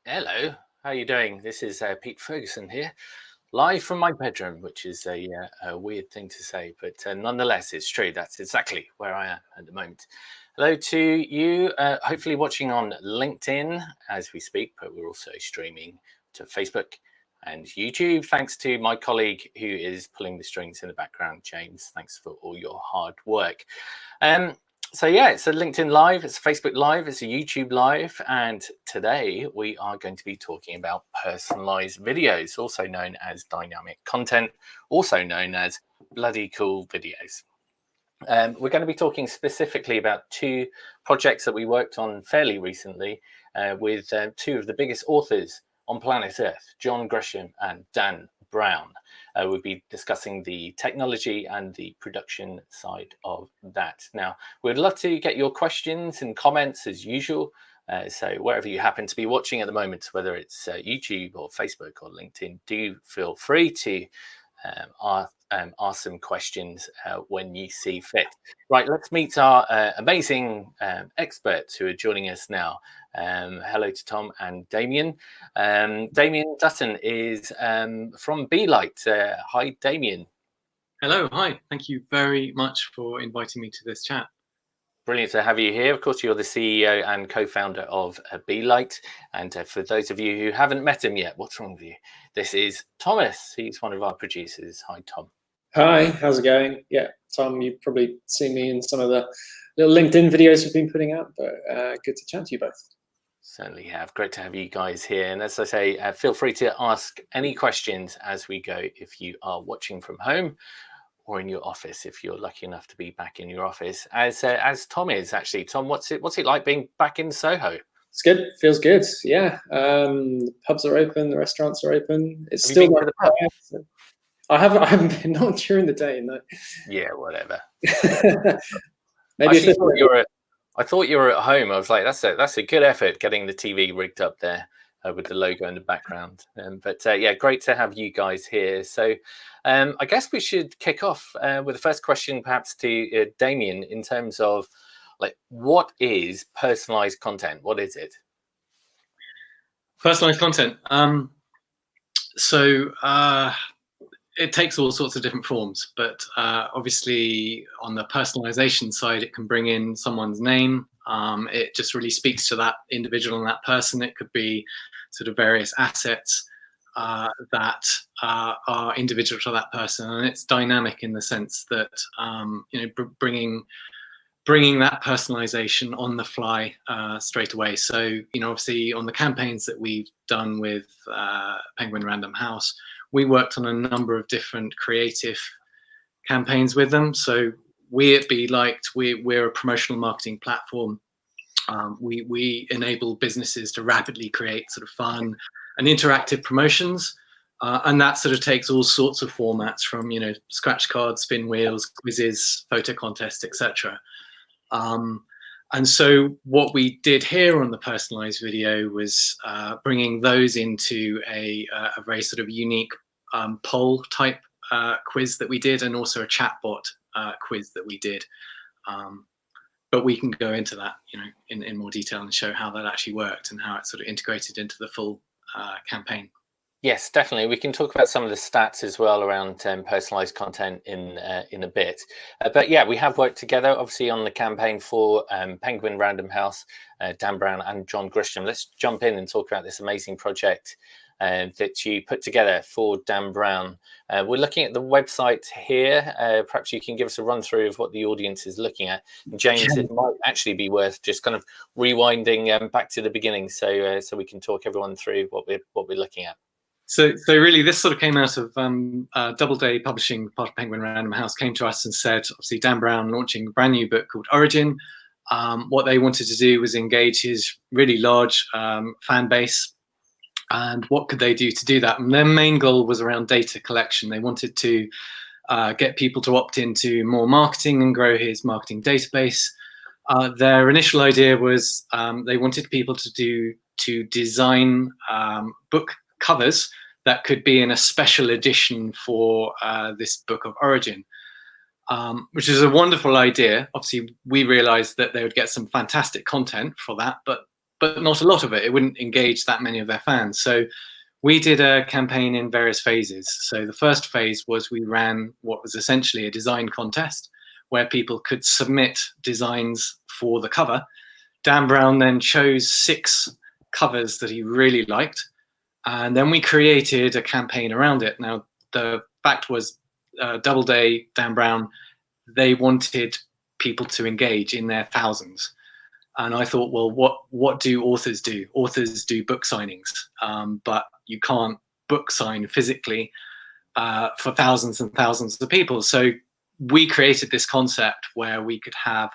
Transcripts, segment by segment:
Hello, how are you doing? This is Pete Ferguson here, live from my bedroom, which is a weird thing to say, but nonetheless, it's true. That's exactly where I am at the moment. Hello to you, hopefully watching on LinkedIn as we speak, but we're also streaming to Facebook and YouTube. Thanks to my colleague who is pulling the strings in the background, James. Thanks for all your hard work. So yeah, it's a LinkedIn Live, it's a Facebook Live, it's a YouTube Live, and today we are going to be talking about personalized videos, also known as dynamic content, also known as bloody cool videos. We're going to be talking specifically about two projects that we worked on fairly recently with two of the biggest authors on planet Earth, John Gresham and Dan Brown. We'll be discussing the technology and the production side of that. Now, we'd love to get your questions and comments as usual. So wherever you happen to be watching at the moment, whether it's YouTube or Facebook or LinkedIn, do feel free to ask some questions when you see fit. Right, let's meet our amazing experts who are joining us now. Hello to Tom and Damien. Damien Dutton is from BeeLiked. Hi, Damien. Hello, hi. Thank you very much for inviting me to this chat. Brilliant to have you here. Of course, you're the CEO and co-founder of BeeLiked. And for those of you who haven't met him yet, what's wrong with you? This is Thomas. He's one of our producers. Hi, Tom. Hi, how's it going? Yeah, Tom, you've probably seen me in some of the little LinkedIn videos we've been putting out, but good to chat to you both. Certainly have. Great to have you guys here. And as I say, feel free to ask any questions as we go if you are watching from home or in your office, if you're lucky enough to be back in your office, as Tom is actually. Tom, what's it like being back in Soho? It's good. Feels good. Yeah. The pubs are open. The restaurants are open. It's Have you still been to the pub? so I haven't been, not during the day, no. Yeah, whatever. Maybe if I thought you were at home. I was like, that's a good effort getting the TV rigged up there with the logo in the background. But yeah, great to have you guys here. So I guess we should kick off with the first question, perhaps to Damien, in terms of like, what is personalized content? What is it? Personalized content. It takes all sorts of different forms, but obviously on the personalization side, it can bring in someone's name. It just really speaks to that individual and that person. It could be sort of various assets that are individual to that person, and it's dynamic in the sense that bringing that personalization on the fly straight away. So, obviously on the campaigns that we've done with Penguin Random House, we worked on a number of different creative campaigns with them. So we at BeeLiked, we're a promotional marketing platform. We enable businesses to rapidly create sort of fun and interactive promotions. And that sort of takes all sorts of formats from, scratch cards, spin wheels, quizzes, photo contests, etc. And so what we did here on the personalized video was bringing those into a very sort of unique poll type quiz that we did, and also a chatbot quiz that we did. But we can go into that, in more detail and show how that actually worked and how it sort of integrated into the full campaign. Yes, definitely. We can talk about some of the stats as well around personalized content in a bit. But yeah, we have worked together, obviously, on the campaign for Penguin Random House, Dan Brown and John Grisham. Let's jump in and talk about this amazing project that you put together for Dan Brown. We're looking at the website here. Perhaps you can give us a run through of what the audience is looking at. James, it might actually be worth just kind of rewinding back to the beginning, so we can talk everyone through what we're looking at. So really, this sort of came out of Doubleday Publishing, part of Penguin Random House, came to us and said, obviously, Dan Brown launching a brand new book called Origin. What they wanted to do was engage his really large fan base. And what could they do to do that? And their main goal was around data collection. They wanted to get people to opt into more marketing and grow his marketing database. Their initial idea was they wanted people to design book covers that could be in a special edition for this book of Origin, which is a wonderful idea. Obviously, we realized that they would get some fantastic content for that, but not a lot of it. It wouldn't engage that many of their fans. So we did a campaign in various phases. So the first phase was we ran what was essentially a design contest where people could submit designs for the cover. Dan Brown then chose 6 covers that he really liked. And then we created a campaign around it. Now, the fact was Doubleday, Dan Brown, they wanted people to engage in their thousands. And I thought, well, what do authors do? Authors do book signings, but you can't book sign physically for thousands and thousands of people. So we created this concept where we could have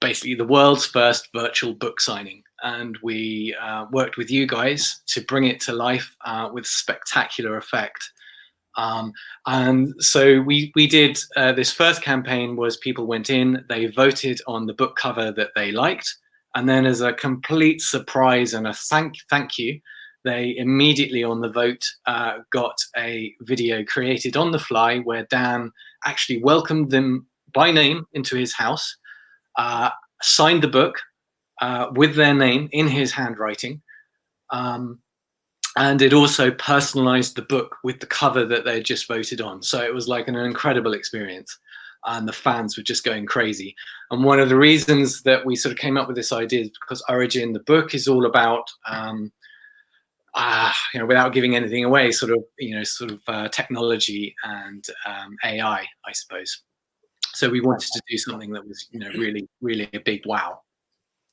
basically the world's first virtual book signing. And we worked with you guys to bring it to life with spectacular effect. And so we did this first campaign was people went in, they voted on the book cover that they liked. And then as a complete surprise and a thank you, they immediately on the vote got a video created on the fly where Dan actually welcomed them by name into his house, signed the book with their name in his handwriting. And it also personalized the book with the cover that they had just voted on. So it was like an incredible experience. And the fans were just going crazy. And one of the reasons that we sort of came up with this idea is because Origin, the book, is all about, without giving anything away, sort of technology and AI, I suppose. So we wanted to do something that was, really, really a big wow.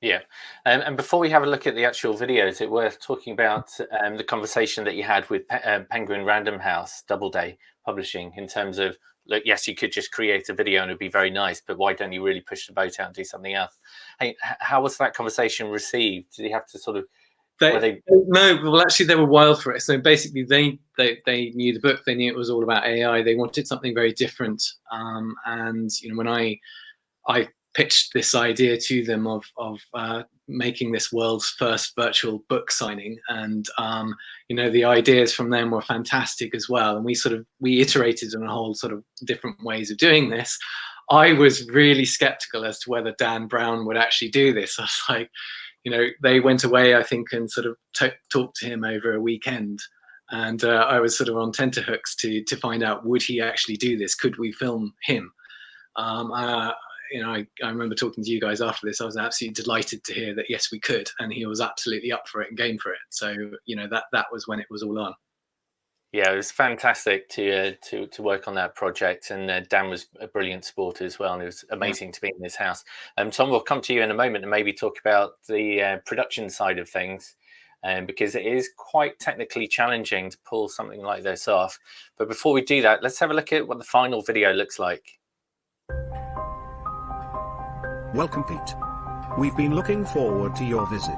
Yeah, and before we have a look at the actual video, is it worth talking about the conversation that you had with Penguin Random House, Doubleday Publishing, in terms of, look, yes, you could just create a video and it'd be very nice, but why don't you really push the boat out and do something else? Hey, how was that conversation received? Did you have to sort of... No, well, actually, they were wild for it. So basically, they knew the book. They knew it was all about AI. They wanted something very different. And when I pitched this idea to them of making this world's first virtual book signing, and you know, the ideas from them were fantastic as well. And we iterated on a whole sort of different ways of doing this. I was really skeptical as to whether Dan Brown would actually do this. I was like, you know, they went away, I think, and sort of talked to him over a weekend. And I was sort of on tenterhooks to find out, would he actually do this? Could we film him? You know, I remember talking to you guys after this. I was absolutely delighted to hear that, yes, we could. And he was absolutely up for it and game for it. So, you know, that was when it was all on. Yeah, it was fantastic to work on that project, and Dan was a brilliant supporter as well, and it was amazing to be in this house. Tom, we'll come to you in a moment and maybe talk about the production side of things, because it is quite technically challenging to pull something like this off. But before we do that, let's have a look at what the final video looks like. Welcome, Pete. We've been looking forward to your visit.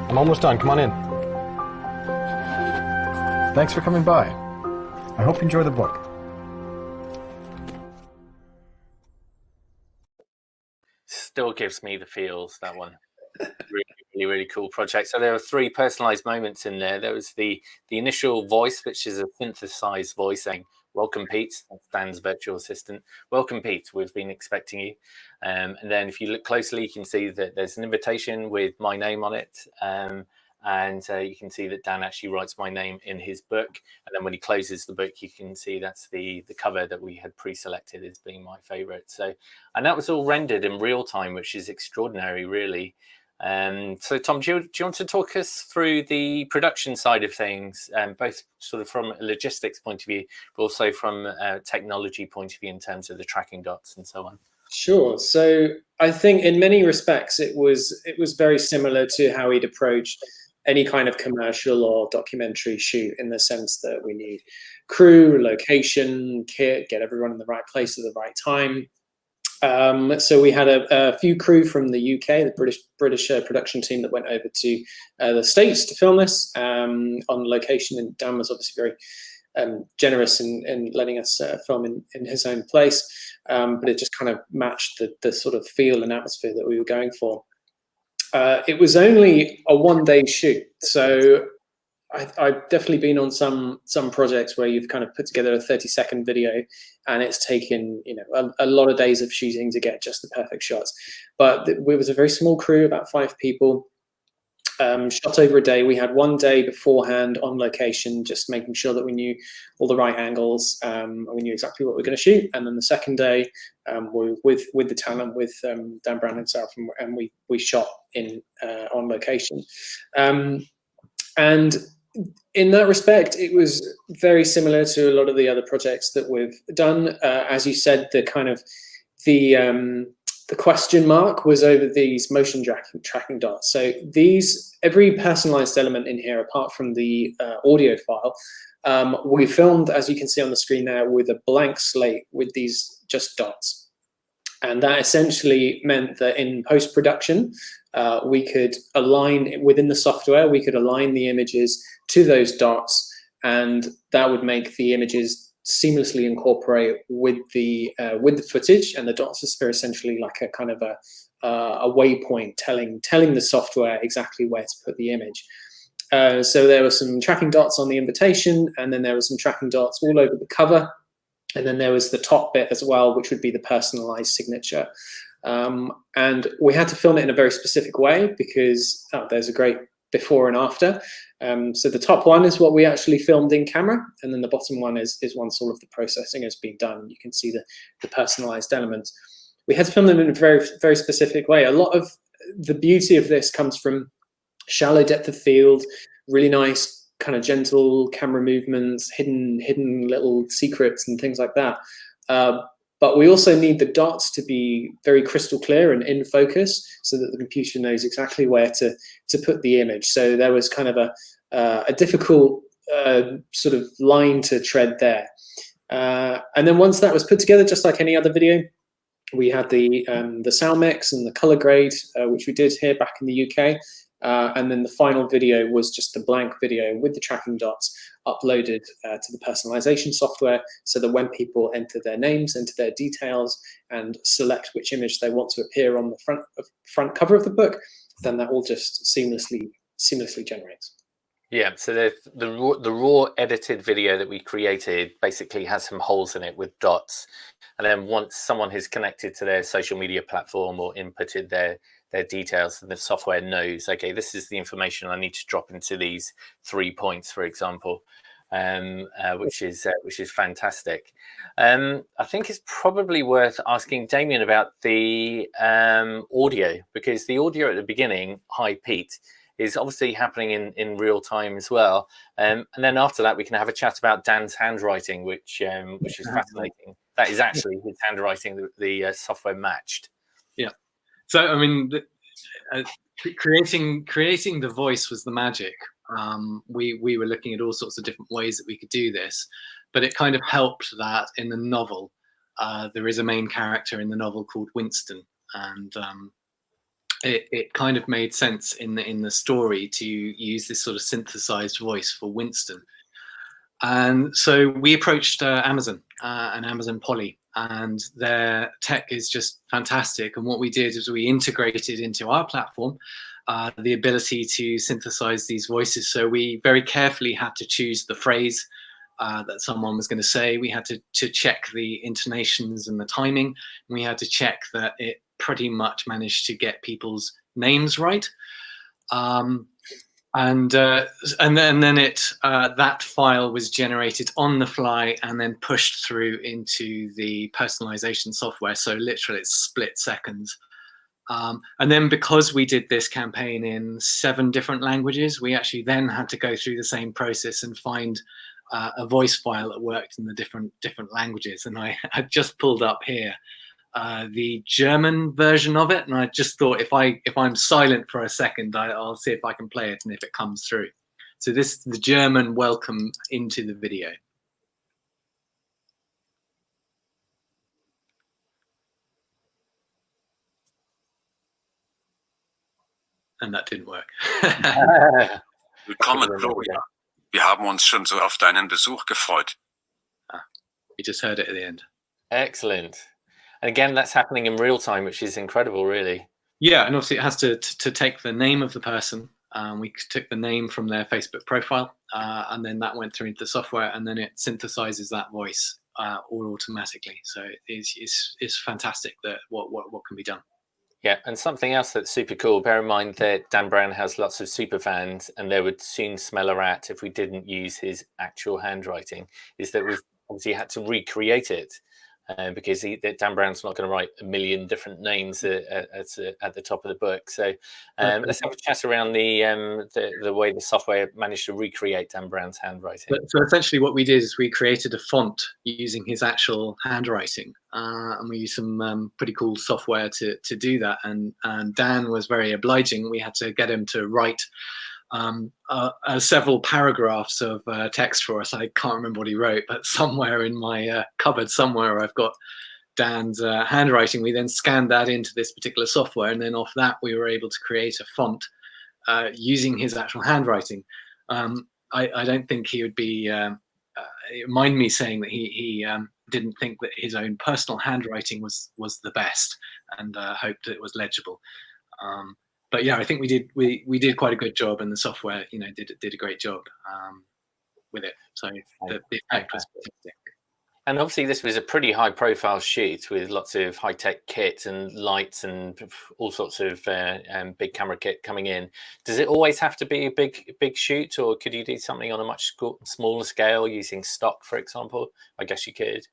I'm almost done. Come on in. Thanks for coming by. I hope you enjoy the book. Still gives me the feels, that one. Really cool project. So there are 3 personalized moments in there. There was the initial voice, which is a synthesized voice saying, "Welcome, Pete." That's Dan's virtual assistant. "Welcome, Pete. We've been expecting you." And then if you look closely, you can see that there's an invitation with my name on it. And you can see that Dan actually writes my name in his book. And then when he closes the book, you can see that's the cover that we had pre-selected as being my favorite. So, and that was all rendered in real time, which is extraordinary, really. So Tom, do you want to talk us through the production side of things, both sort of from a logistics point of view, but also from a technology point of view in terms of the tracking dots and so on? Sure. So I think in many respects it was very similar to how he'd approached any kind of commercial or documentary shoot, in the sense that we need crew, location, kit, get everyone in the right place at the right time. So we had a few crew from the UK, the British production team that went over to the States to film this on location, and Dan was obviously very generous in letting us film in his own place, but it just kind of matched the sort of feel and atmosphere that we were going for. It was only a one-day shoot, so I've definitely been on some projects where you've kind of put together a 30-second video, and it's taken, you know, a lot of days of shooting to get just the perfect shots. But it was a very small crew, about 5 people, shot over a day. We had one day beforehand on location, just making sure that we knew all the right angles, and we knew exactly what we were going to shoot. And then the second day, with the talent, with Dan Brown himself, and we shot on location. And in that respect, it was very similar to a lot of the other projects that we've done. As you said, the kind of the question mark was over these motion tracking dots. So every personalized element in here, apart from the audio file, we filmed, as you can see on the screen there, with a blank slate with these just dots. And that essentially meant that in post-production, we could align, within the software, we could align the images to those dots, and that would make the images seamlessly incorporate with the footage. And the dots are essentially like a kind of a waypoint telling the software exactly where to put the image. So there were some tracking dots on the invitation, and then there were some tracking dots all over the cover. And then there was the top bit as well, which would be the personalized signature. And we had to film it in a very specific way, because there's a great before and after. So the top one is what we actually filmed in camera, and then the bottom one is once all of the processing has been done. You can see the personalized elements. We had to film them in a very, very specific way. A lot of the beauty of this comes from shallow depth of field, really nice kind of gentle camera movements, hidden little secrets and things like that. But we also need the dots to be very crystal clear and in focus, so that the computer knows exactly where to put the image. So there was kind of a difficult sort of line to tread there. And then once that was put together, just like any other video, we had the sound mix and the color grade, which we did here back in the UK. And then the final video was just a blank video with the tracking dots uploaded to the personalization software, so that when people enter their names, enter their details, and select which image they want to appear on the front cover of the book, then that all just seamlessly generates. Yeah, so the raw edited video that we created basically has some holes in it with dots. And then once someone has connected to their social media platform or inputted their details, and the software knows, okay, this is the information I need to drop into these 3 points, for example, which is fantastic. I think it's probably worth asking Damien about the audio, because the audio at the beginning, "Hi Pete," is obviously happening in real time as well. And then after that, we can have a chat about Dan's handwriting, which is fascinating. That is actually his handwriting that the software matched. Yeah. So, I mean, creating the voice was the magic. We were looking at all sorts of different ways that we could do this, but it kind of helped that in the novel, there is a main character in the novel called Winston, and it kind of made sense in the story to use this sort of synthesized voice for Winston. And so we approached Amazon and Amazon Polly, and their tech is just fantastic. And what we did is we integrated into our platform the ability to synthesize these voices. So we very carefully had to choose the phrase that someone was going to say. We had to check the intonations and the timing. We had to check that it pretty much managed to get people's names right. And then that file was generated on the fly and then pushed through into the personalization software. So literally it's split seconds. And then because we did this campaign in 7 different languages, we actually then had to go through the same process and find a voice file that worked in the different languages. And I just pulled up here the German version of it, and I just thought if I'm silent for a second, I'll see if I can play it and if it comes through. So this is the German welcome into the video. And that didn't work. Willkommen, Gloria. Wir haben uns schon so auf deinen Besuch gefreut. You just heard it at the end. Excellent. And again, that's happening in real time, which is incredible, really. Yeah, and obviously it has to take the name of the person. We took the name from their Facebook profile, and then that went through into the software, and then it synthesizes that voice all automatically. So it's fantastic that what can be done. Yeah, and something else that's super cool, bear in mind that Dan Brown has lots of super fans, and they would soon smell a rat if we didn't use his actual handwriting, is that we've obviously had to recreate it. Because Dan Brown's not going to write a million different names at the top of the book. So let's have a chat around the way the software managed to recreate Dan Brown's handwriting. So essentially what we did is we created a font using his actual handwriting, and we used some pretty cool software to do that. And Dan was very obliging. We had to get him to write several paragraphs of text for us. I can't remember what he wrote, but somewhere in my cupboard somewhere I've got Dan's handwriting. We then scanned that into this particular software, and then off that we were able to create a font using his actual handwriting. I don't think he would be mind me saying that he didn't think that his own personal handwriting was the best, and hoped that it was legible. But yeah, I think we did quite a good job, and the software, did a great job with it. So the effect was fantastic. And obviously, this was a pretty high-profile shoot with lots of high-tech kit and lights and all sorts of big camera kit coming in. Does it always have to be a big shoot, or could you do something on a much smaller scale using stock, for example? I guess you could.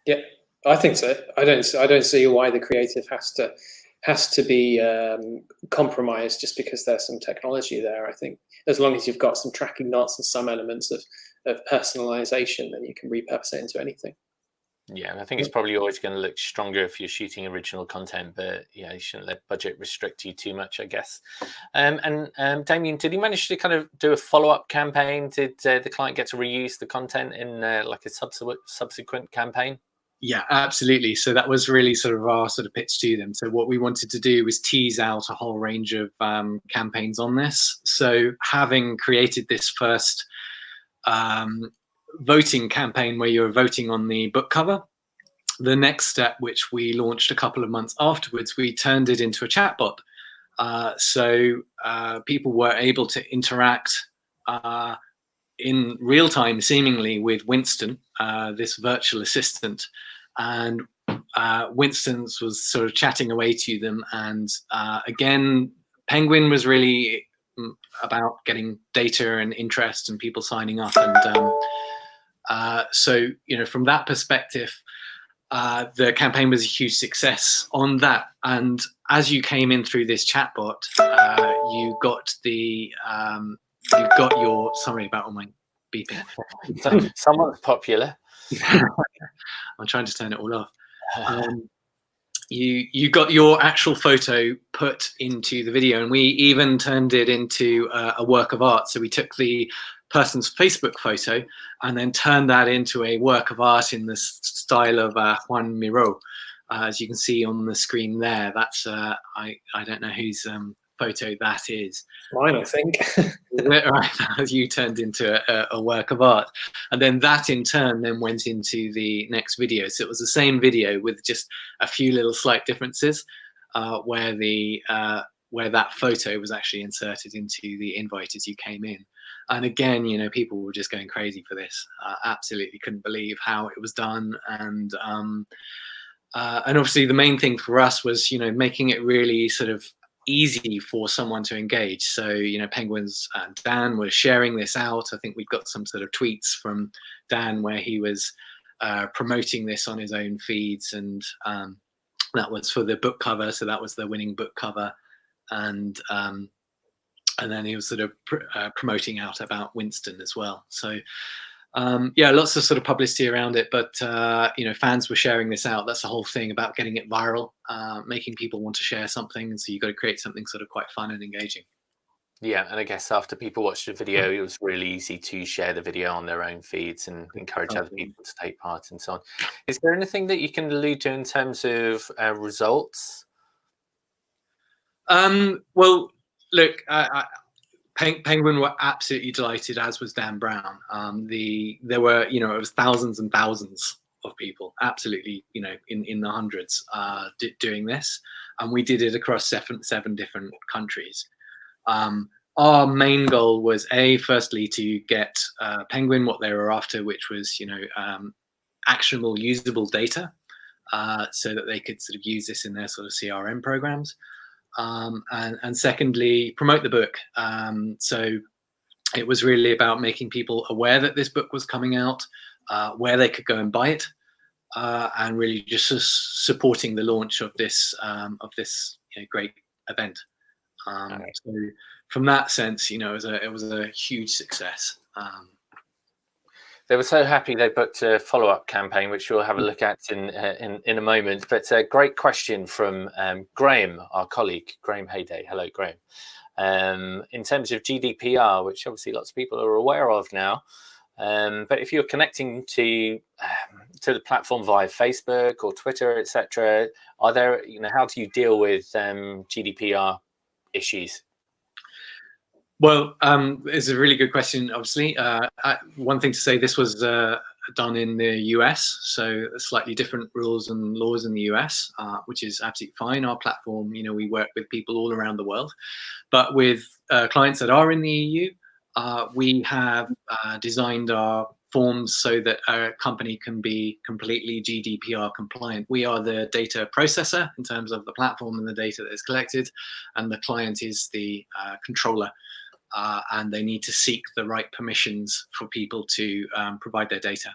Yeah. I think so. I don't see why the creative has to be compromised just because there's some technology there. I think as long as you've got some tracking dots and some elements of personalization, then you can repurpose it into anything. Yeah, and I think it's probably always going to look stronger if you're shooting original content, but yeah, you shouldn't let budget restrict you too much, I guess. Damien, did you manage to kind of do a follow-up campaign? Did the client get to reuse the content in like a subsequent campaign? Yeah, absolutely. So that was really sort of our sort of pitch to them. So what we wanted to do was tease out a whole range of campaigns on this. So having created this first voting campaign where you're voting on the book cover, the next step, which we launched a couple of months afterwards, we turned it into a chatbot. So people were able to interact in real time, seemingly, with Winston, this virtual assistant. And Winston was sort of chatting away to them. And again, Penguin was really about getting data and interest and people signing up. And so, from that perspective, the campaign was a huge success on that. And as you came in through this chatbot, you got your, sorry about all my beeping. Somewhat popular. I'm trying to turn it all off. You got your actual photo put into the video, and we even turned it into a work of art. So we took the person's Facebook photo and then turned that into a work of art in the style of Juan Miró. As you can see on the screen there, that's I don't know whose photo that is. Mine, I think. Right, you turned into a work of art, and then that in turn then went into the next video. So it was the same video with just a few little slight differences, where that photo was actually inserted into the invite as you came in. And again, people were just going crazy for this. Absolutely couldn't believe how it was done, and obviously the main thing for us was making it really sort of easy for someone to engage. So Penguins and Dan were sharing this out. I think we've got some sort of tweets from Dan where he was promoting this on his own feeds, and that was for the book cover. So that was the winning book cover, and then he was sort of promoting out about Winston as well. So yeah, lots of sort of publicity around it, but fans were sharing this out. That's the whole thing about getting it viral, making people want to share something. So you've got to create something sort of quite fun and engaging. Yeah, and I guess after people watched the video, it was really easy to share the video on their own feeds and encourage other people to take part and so on. Is there anything that you can allude to in terms of results? Well, look, Penguin were absolutely delighted, as was Dan Brown. There were, it was thousands and thousands of people, absolutely, in the hundreds, doing this, and we did it across seven different countries. Our main goal was firstly to get Penguin what they were after, which was, actionable, usable data, so that they could sort of use this in their sort of CRM programs. And secondly, promote the book. So it was really about making people aware that this book was coming out, where they could go and buy it, and really just supporting the launch of this great event. So from that sense, it was a huge success. They were so happy they booked a follow-up campaign, which we'll have a look at in a moment. But a great question from Graham, our colleague, Graham Hayday. Hello, Graham. In terms of GDPR, which obviously lots of people are aware of now, but if you're connecting to the platform via Facebook or Twitter, etc., are there, how do you deal with GDPR issues? Well, it's a really good question, obviously. One thing to say, this was done in the US, so slightly different rules and laws in the US, which is absolutely fine. Our platform, we work with people all around the world, but with clients that are in the EU, we have designed our forms so that a company can be completely GDPR compliant. We are the data processor in terms of the platform and the data that is collected, and the client is the controller. And they need to seek the right permissions for people to provide their data.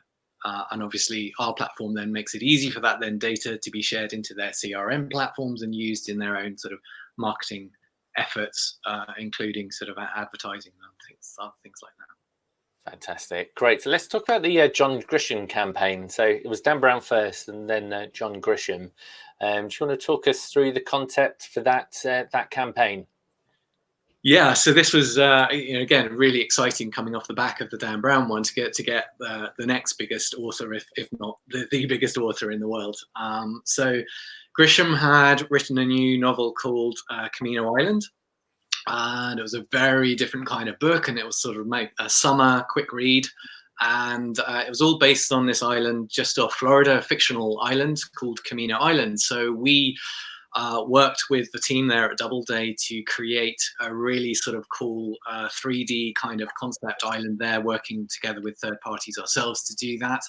And obviously our platform then makes it easy for that then data to be shared into their CRM platforms and used in their own sort of marketing efforts, including sort of advertising and things like that. Fantastic. Great. So let's talk about the John Grisham campaign. So it was Dan Brown first and then John Grisham. Do you want to talk us through the concept for that campaign? Yeah, so this was again really exciting, coming off the back of the Dan Brown one, to get the next biggest author, if not the biggest author in the world. So Grisham had written a new novel called Camino Island, and it was a very different kind of book, and it was sort of a summer quick read, and it was all based on this island just off Florida, a fictional island called Camino Island. So we worked with the team there at Doubleday to create a really sort of cool 3D kind of concept island there, working together with third parties ourselves to do that.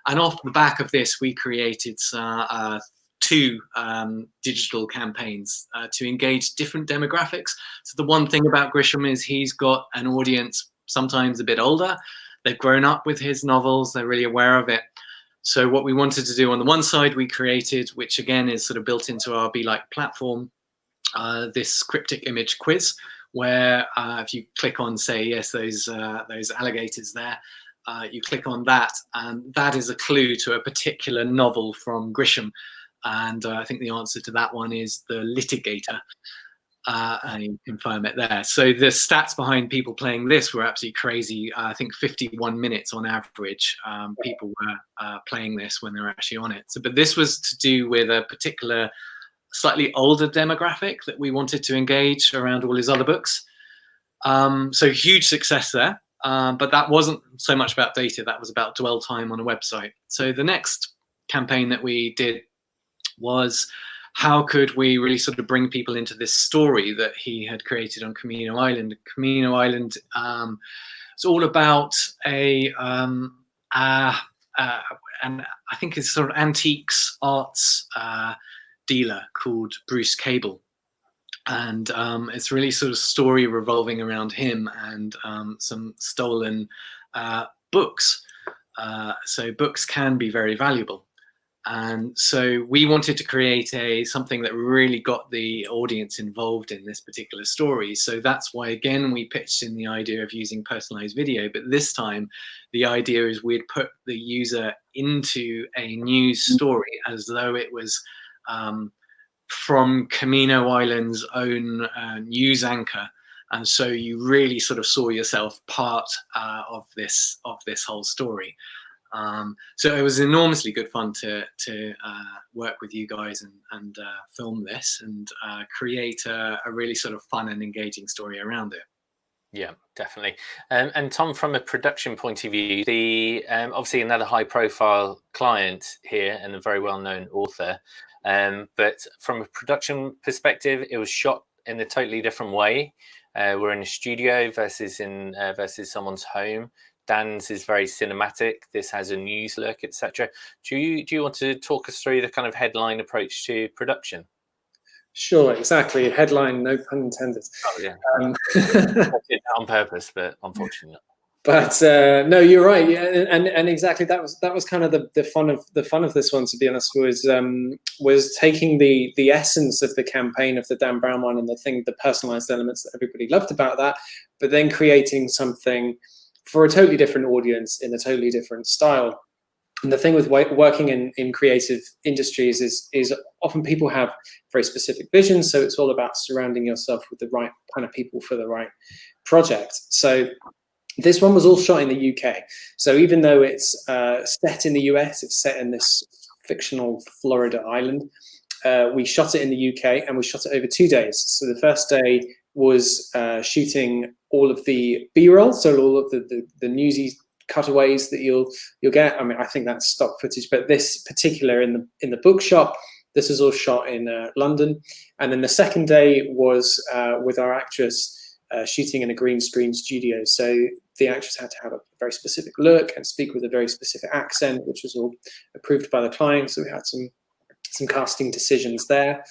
And off the back of this, we created two digital campaigns to engage different demographics. So the one thing about Grisham is he's got an audience sometimes a bit older. They've grown up with his novels. They're really aware of it. So what we wanted to do on the one side, we created, which again is sort of built into our BeeLiked platform, this cryptic image quiz, where if you click on, say, yes, those alligators there, you click on that, and that is a clue to a particular novel from Grisham. And I think the answer to that one is The Litigator. And you confirm it there. So the stats behind people playing this were absolutely crazy. I think 51 minutes on average people were playing this when they were actually on it. So, but this was to do with a particular slightly older demographic that we wanted to engage around all his other books. So huge success there. But that wasn't so much about data. That was about dwell time on a website. So the next campaign that we did was, how could we really sort of bring people into this story that he had created on Camino Island? Camino Island, it's all about and I think it's sort of antiques arts dealer called Bruce Cable. And it's really sort of story revolving around him and some stolen books. So books can be very valuable. And so we wanted to create something that really got the audience involved in this particular story. So that's why, again, we pitched in the idea of using personalized video. But this time, the idea is we'd put the user into a news story as though it was from Camino Island's own news anchor. And so you really sort of saw yourself part of this whole story. So it was enormously good fun to work with you guys and film this and create a really sort of fun and engaging story around it. Yeah, definitely. And Tom, from a production point of view, the obviously another high-profile client here and a very well-known author, but from a production perspective, it was shot in a totally different way. We're in a studio versus someone's home. Dan's is very cinematic. This has a news look, etc. Do you want to talk us through the kind of headline approach to production? Sure, exactly. Headline, no pun intended. Oh yeah, on purpose, but unfortunately not. But no, you're right. Yeah, and exactly that was kind of the fun of this one. To be honest, was taking the essence of the campaign of the Dan Brown one and the personalized elements that everybody loved about that, but then creating something for a totally different audience in a totally different style. And the thing with working in creative industries is often people have very specific visions. So it's all about surrounding yourself with the right kind of people for the right project. So this one was all shot in the UK. So even though it's set in the US, it's set in this fictional Florida island. We shot it in the UK and we shot it over 2 days. So the first day was shooting all of the B-roll, so all of the newsy cutaways that you'll get. I mean, I think that's stock footage, but this particular in the bookshop, this is all shot in London. And then the second day was with our actress shooting in a green screen studio. So the actress had to have a very specific look and speak with a very specific accent, which was all approved by the client. So we had some casting decisions there.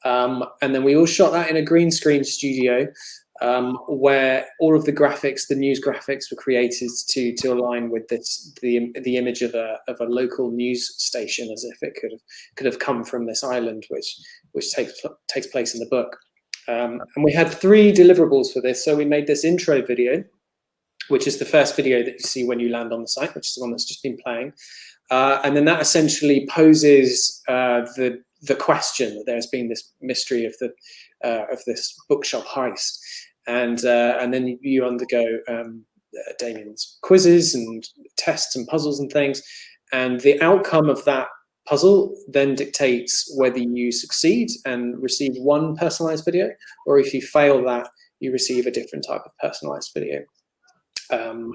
And then we all shot that in a green screen studio where all of the graphics, the news graphics, were created to align with the image of a local news station, as if it could have come from this island, which takes place in the book. And we had 3 deliverables for this. So we made this intro video, which is the first video that you see when you land on the site, which is the one that's just been playing. And then that essentially poses the question that there's been this mystery of this bookshop heist, and then you undergo Damien's quizzes and tests and puzzles and things, and the outcome of that puzzle then dictates whether you succeed and receive one personalized video, or if you fail that, you receive a different type of personalized video.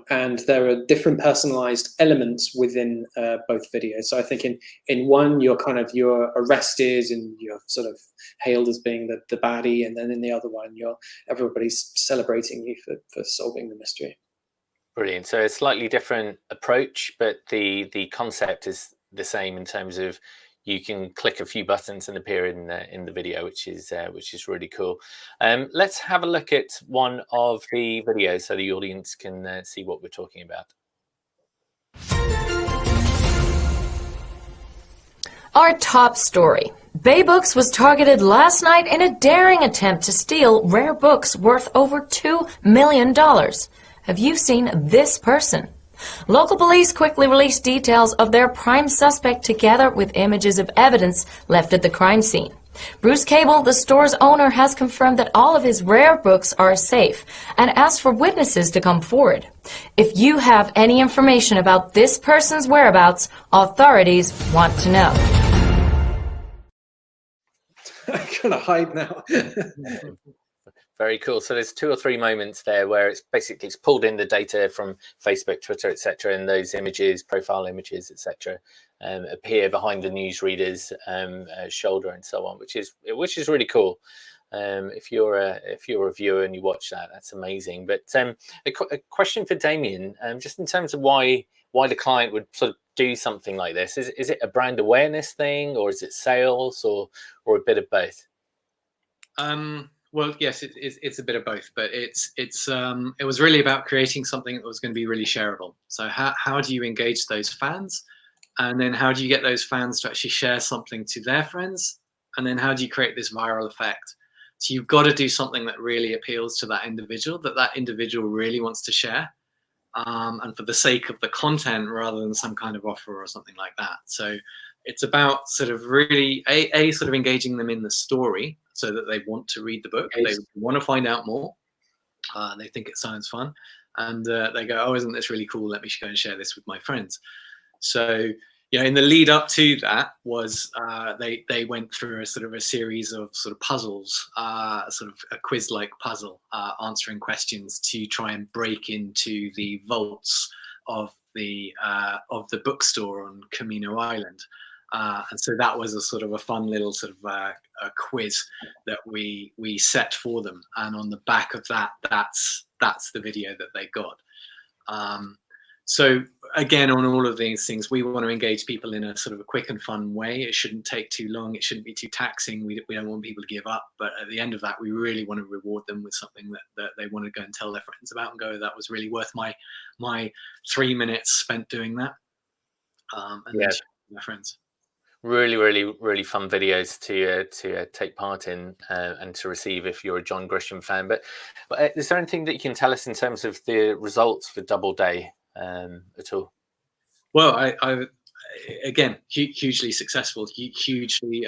And there are different personalized elements within both videos. So I think in one, you're arrested and you're sort of hailed as being the baddie, and then in the other one, everybody's celebrating you for solving the mystery. Brilliant. So a slightly different approach, but the concept is the same in terms of you can click a few buttons and appear in the video, which is really cool. Let's have a look at one of the videos so the audience can see what we're talking about. Our top story. Bay Books was targeted last night in a daring attempt to steal rare books worth over $2 million. Have you seen this person? Local police quickly released details of their prime suspect together with images of evidence left at the crime scene. Bruce Cable, the store's owner, has confirmed that all of his rare books are safe and asked for witnesses to come forward. If you have any information about this person's whereabouts, authorities want to know. I'm gonna hide now. Very cool. So there's 2 or 3 moments there where it's pulled in the data from Facebook, Twitter, etc., and those images, profile images, etc., appear behind the newsreader's shoulder and so on, which is really cool. If you're a viewer and you watch that, that's amazing. But a question for Damien, just in terms of why the client would sort of do something like this. Is it a brand awareness thing, or is it sales, or a bit of both? Well, yes, it's a bit of both, but it was really about creating something that was going to be really shareable. So how do you engage those fans, and then how do you get those fans to actually share something to their friends, and then how do you create this viral effect? So you've got to do something that really appeals to that individual really wants to share, and for the sake of the content rather than some kind of offer or something like that. So it's about sort of really sort of engaging them in the story, so that they want to read the book, they want to find out more, they think it sounds fun, and they go, oh, isn't this really cool? Let me go and share this with my friends. So, in the lead up to that was they went through a series of sort of puzzles, sort of a quiz-like puzzle, answering questions to try and break into the vaults of the bookstore on Camino Island. And so that was a sort of a fun little sort of a quiz that we set for them, and on the back of that's the video that they got. So again, on all of these things, we want to engage people in a sort of a quick and fun way. It shouldn't take too long. It shouldn't be too taxing. We don't want people to give up. But at the end of that, we really want to reward them with something that they want to go and tell their friends about and go, that was really worth my 3 minutes spent doing that. And then share with their friends. Really, really, really fun videos to take part in and to receive if you're a John Grisham fan. But is there anything that you can tell us in terms of the results for Doubleday at all? Well, I again, hugely successful, hugely.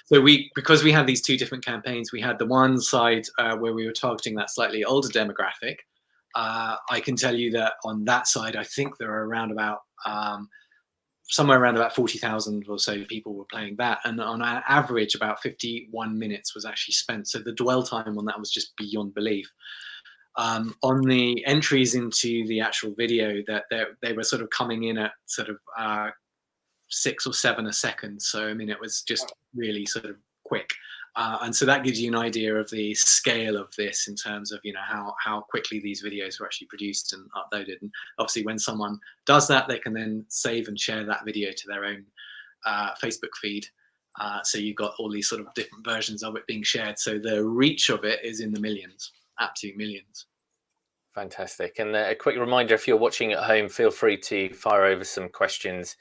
So because we had these 2 different campaigns, we had the one side where we were targeting that slightly older demographic. I can tell you that on that side, I think there are around about somewhere around about 40,000 or so people were playing that, and on average about 51 minutes was actually spent. So the dwell time on that was just beyond belief. On the entries into the actual video, that they were sort of coming in at sort of 6 or 7 a second. So I mean, it was just really sort of quick. And so that gives you an idea of the scale of this in terms of, how quickly these videos were actually produced and uploaded. And obviously when someone does that, they can then save and share that video to their own Facebook feed. So you've got all these sort of different versions of it being shared. So the reach of it is in the millions, absolute millions. Fantastic. And a quick reminder, if you're watching at home, feel free to fire over some questions,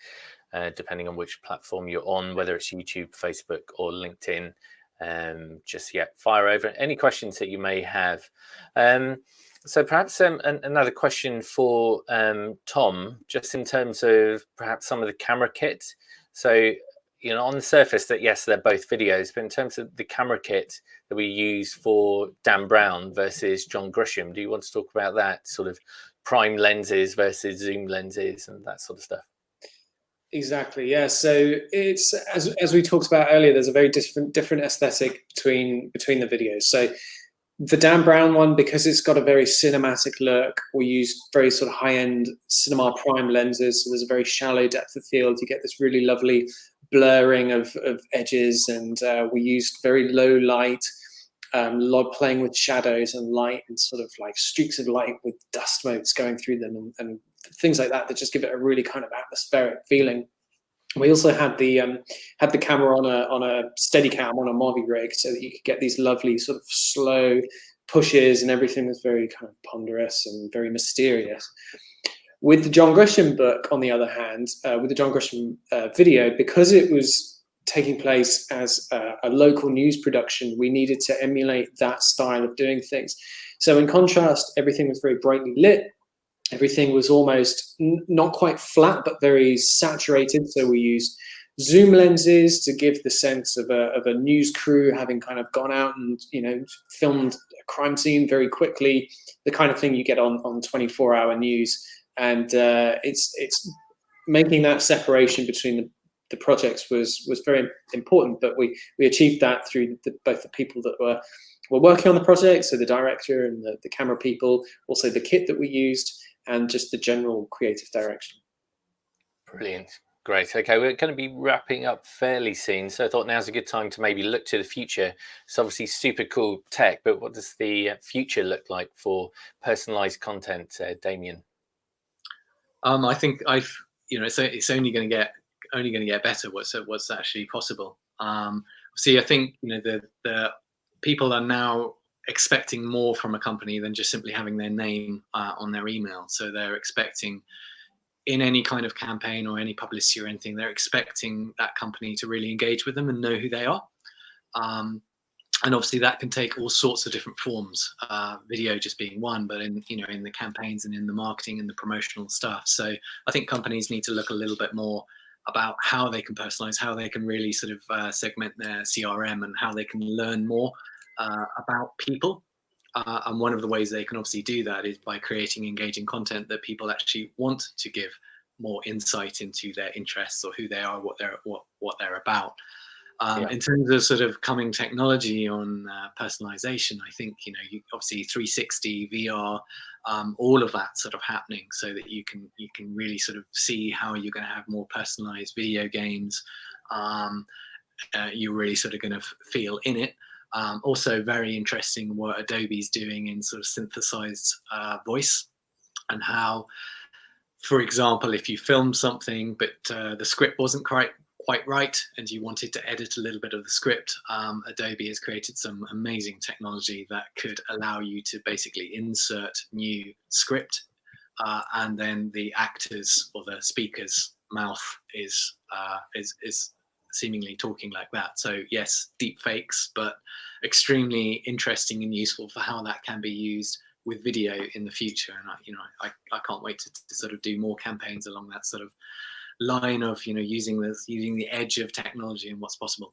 depending on which platform you're on, whether it's YouTube, Facebook or LinkedIn. Fire over any questions that you may have. So perhaps another question for Tom, just in terms of perhaps some of the camera kit. So, you know, on the surface that, yes, they're both videos, but in terms of the camera kit that we use for Dan Brown versus John Grisham, do you want to talk about that sort of prime lenses versus zoom lenses and that sort of stuff? Exactly. Yeah. So it's as we talked about earlier, there's a very different aesthetic between the videos. So the Dan Brown one, because it's got a very cinematic look, we use very sort of high-end cinema prime lenses. So there's a very shallow depth of field. You get this really lovely blurring of edges, and we used very low light, playing with shadows and light and sort of like streaks of light with dust motes going through them and things like that just give it a really kind of atmospheric feeling. We also had the camera on a Steadicam on a Movi rig, so that you could get these lovely sort of slow pushes, and everything was very kind of ponderous and very mysterious. With the John Grisham book, on the other hand, with the John Grisham video, because it was taking place as a local news production, we needed to emulate that style of doing things. So in contrast, everything was very brightly lit. Everything was almost not quite flat, but very saturated. So we used zoom lenses to give the sense of a news crew having kind of gone out and, you know, filmed a crime scene very quickly, the kind of thing you get on 24-hour news. And it's making that separation between the projects was very important. But we achieved that through both the people that were working on the project, so the director and the camera people, also the kit that we used, and just the general creative direction. Brilliant. Great. Okay, we're going to be wrapping up fairly soon, so I thought now's a good time to maybe look to the future. It's obviously super cool tech, but what does the future look like for personalized content, Damien? I think it's only going to get better. What's actually possible. See, I think the people are now expecting more from a company than just simply having their name on their email. So they're expecting, in any kind of campaign or any publicity or anything, they're expecting that company to really engage with them and know who they are. And obviously that can take all sorts of different forms, video just being one, but in the campaigns and in the marketing and the promotional stuff. So I think companies need to look a little bit more about how they can personalize, how they can really sort of segment their CRM, and how they can learn more about people. And one of the ways they can obviously do that is by creating engaging content that people actually want to give more insight into their interests, or who they are, what they're about. In terms of sort of coming technology on personalization, I think obviously 360 VR, all of that sort of happening, so that you can really sort of see how you're going to have more personalized video games. You're really sort of going to feel in it. Also very interesting what Adobe's doing in sort of synthesized voice, and how, for example, if you film something but the script wasn't quite right and you wanted to edit a little bit of the script, Adobe has created some amazing technology that could allow you to basically insert new script, and then the actor's or the speaker's mouth is seemingly talking like that. So yes, deep fakes, but extremely interesting and useful for how that can be used with video in the future. And I can't wait to sort of do more campaigns along that sort of line of using the edge of technology and what's possible.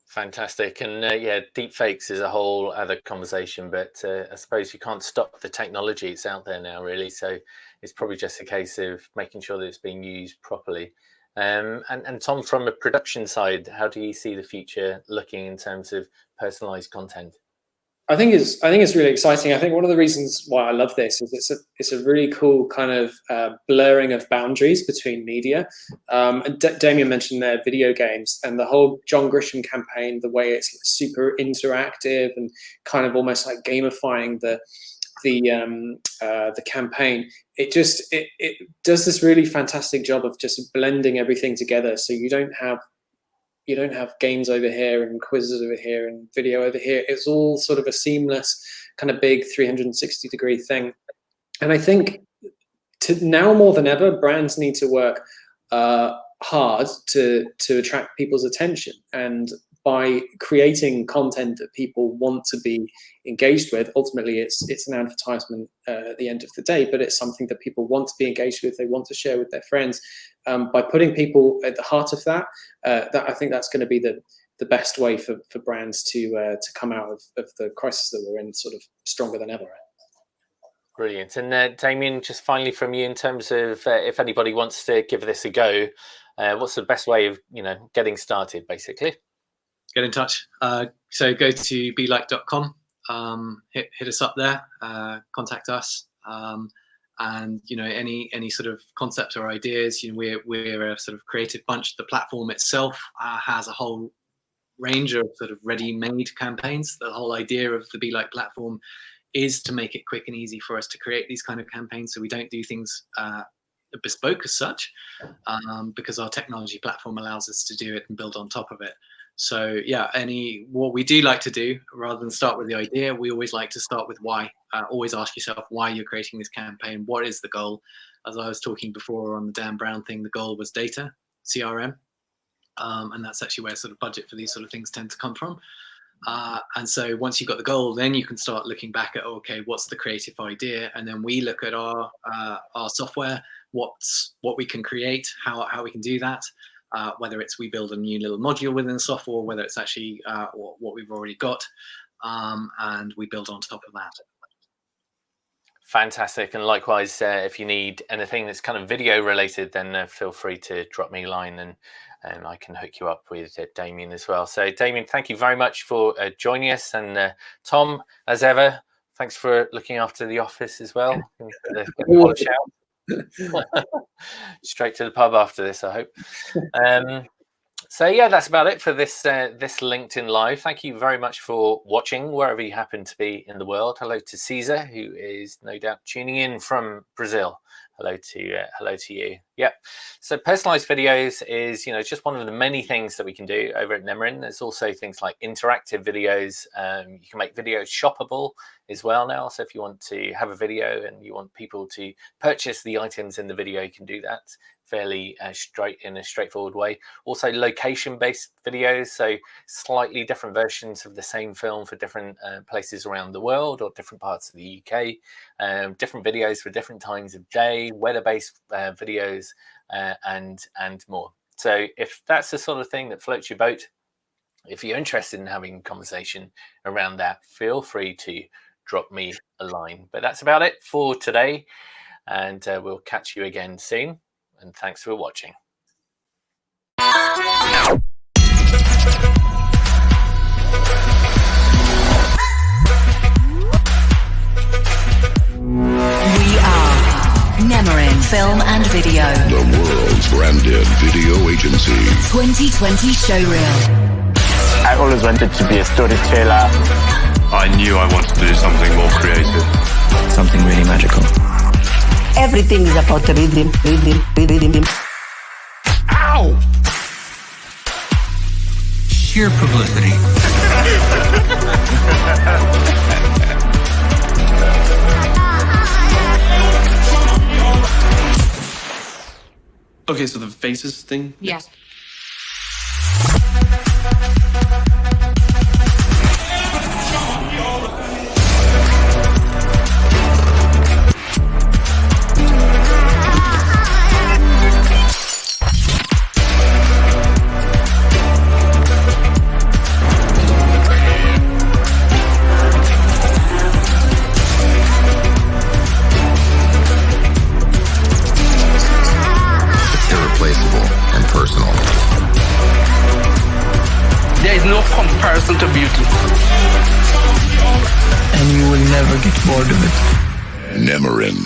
Fantastic. And yeah, deep fakes is a whole other conversation, but I suppose you can't stop the technology. It's out there now, really, so it's probably just a case of making sure that it's being used properly. And Tom, from a production side, how do you see the future looking in terms of personalized content? I think it's really exciting. I think one of the reasons why I love this is it's a really cool kind of blurring of boundaries between media. And Damien mentioned there video games, and the whole John Grisham campaign, the way it's super interactive and kind of almost like gamifying the campaign. It does this really fantastic job of just blending everything together. So you don't have games over here and quizzes over here and video over here. It's all sort of a seamless kind of big 360-degree thing. And I think now more than ever, brands need to work hard to attract people's attention. And by creating content that people want to be engaged with. Ultimately, it's an advertisement at the end of the day, but it's something that people want to be engaged with. They want to share with their friends. By putting people at the heart of that, I think that's going to be the best way for brands to come out of the crisis that we're in sort of stronger than ever. Brilliant. And Damien, just finally from you, in terms of if anybody wants to give this a go, what's the best way of getting started, basically? Get in touch. So go to BeeLiked.com, hit us up there, contact us, and any sort of concept or ideas. We're a sort of creative bunch. The platform itself has a whole range of sort of ready-made campaigns. The whole idea of the BeeLiked platform is to make it quick and easy for us to create these kind of campaigns. So we don't do things bespoke as such, because our technology platform allows us to do it and build on top of it. So yeah, what we do like to do, rather than start with the idea, we always like to start with why. Always ask yourself why you're creating this campaign. What is the goal? As I was talking before on the Dan Brown thing, the goal was data, CRM, and that's actually where sort of budget for these sort of things tend to come from. And so once you've got the goal, then you can start looking back at, okay, what's the creative idea? And then we look at our software, what we can create, how we can do that, whether it's we build a new little module within the software, whether it's actually what we've already got, and we build on top of that. Fantastic. And likewise, if you need anything that's kind of video related, then feel free to drop me a line and I can hook you up with Damien as well. So Damien, thank you very much for joining us. And Tom, as ever, thanks for looking after the office as well. Polish out. Straight to the pub after this, I hope. So yeah, that's about it for this LinkedIn Live. Thank you very much for watching, wherever you happen to be in the world. Hello to Caesar, who is no doubt tuning in from Brazil. Hello to you. Yep. So personalized videos is just one of the many things that we can do over at Nemorin. There's also things like interactive videos. You can make videos shoppable as well now. So if you want to have a video and you want people to purchase the items in the video, you can do that fairly in a straightforward way. Also location-based videos, so slightly different versions of the same film for different places around the world or different parts of the UK. Different videos for different times of day, weather-based videos, and more. So if that's the sort of thing that floats your boat, if you're interested in having a conversation around that, feel free to drop me a line. But that's about it for today, and we'll catch you again soon. And thanks for watching. We are Nemorin Film and Video, the world's branded video agency. 2020 showreel. I always wanted to be a storyteller. I knew I wanted to do something more creative. Something really magical. Everything is about rhythm. Ow! Sheer publicity. Okay, so the faces thing? Yes. There is no comparison to beauty. And you will never get bored of it. Nemorin.